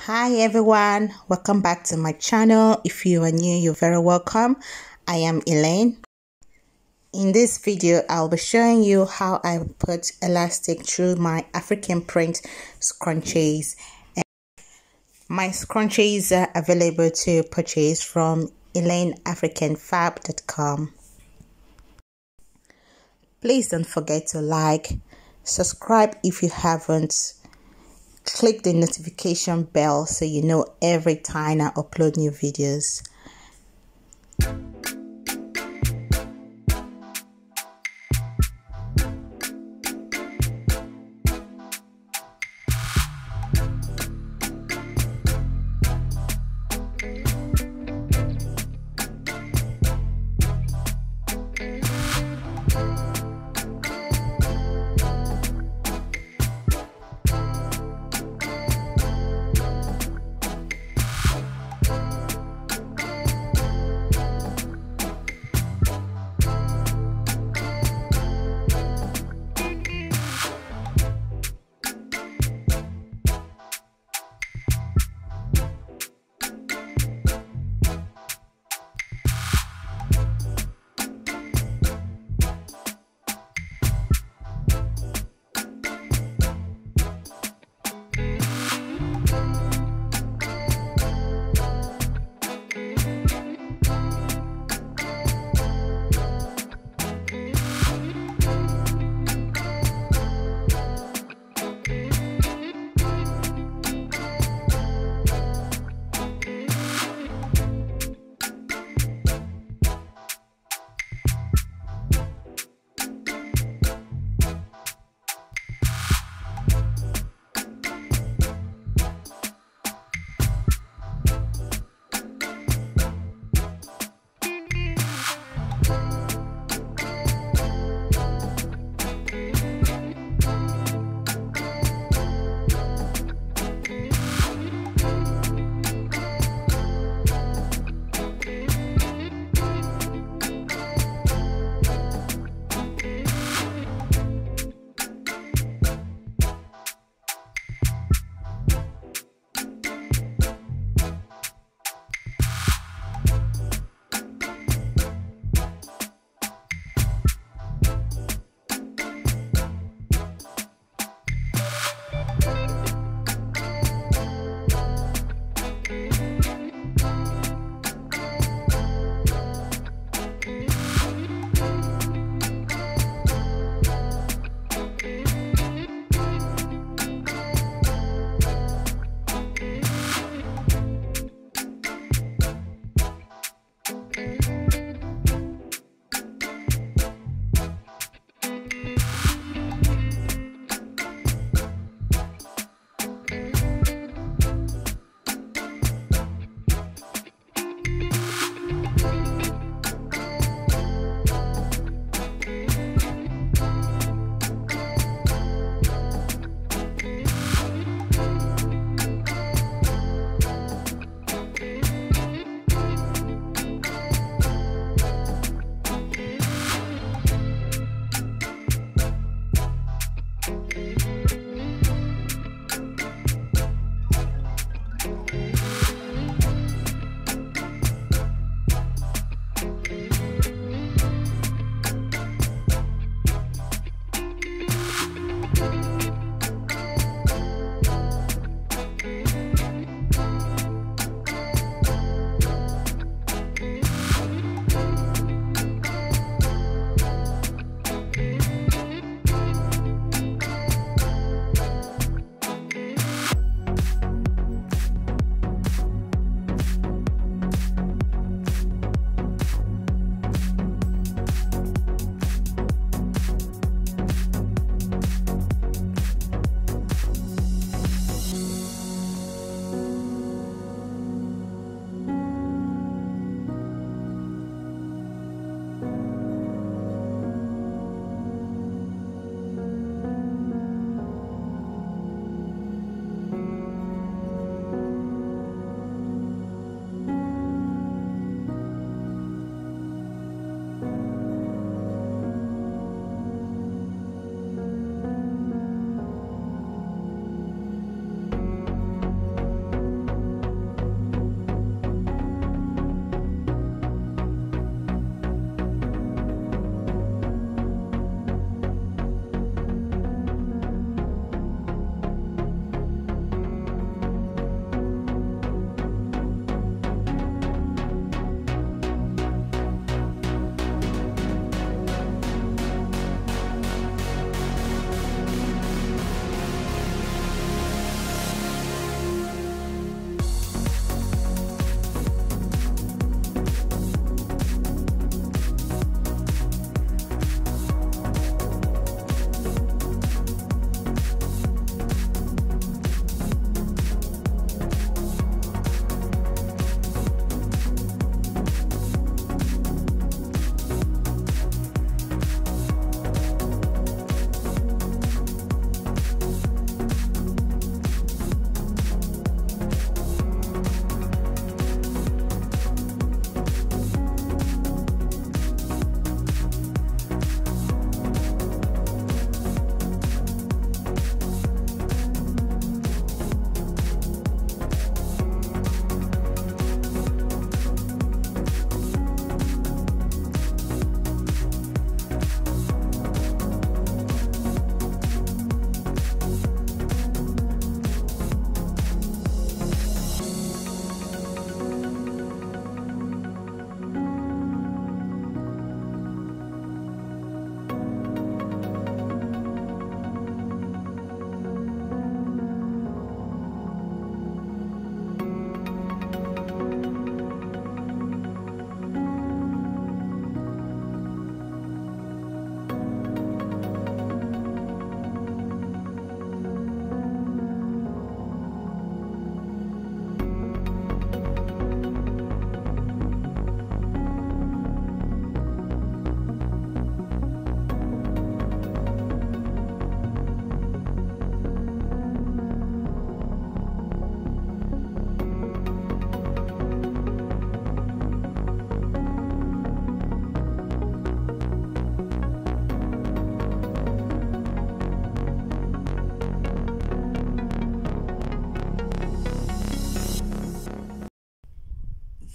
Hi everyone, welcome back to my channel. If you are new, you're very welcome. I am Elaine. In this video, I'll be showing you how I put elastic through my African print scrunchies. My scrunchies are available to purchase from ElaineAfricanFab.com. Please don't forget to like, subscribe if you haven't. Click the notification bell so you know every time I upload new videos.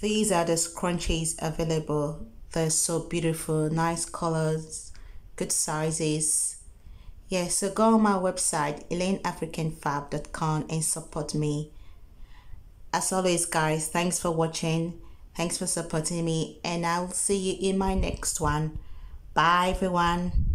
These are the scrunchies available. They're so beautiful, nice colors, good sizes. Yeah, so go on my website ElaineAfricanFab.com and support me. As always, guys, thanks for watching. Thanks for supporting me, and I'll see you in my next one. Bye, everyone.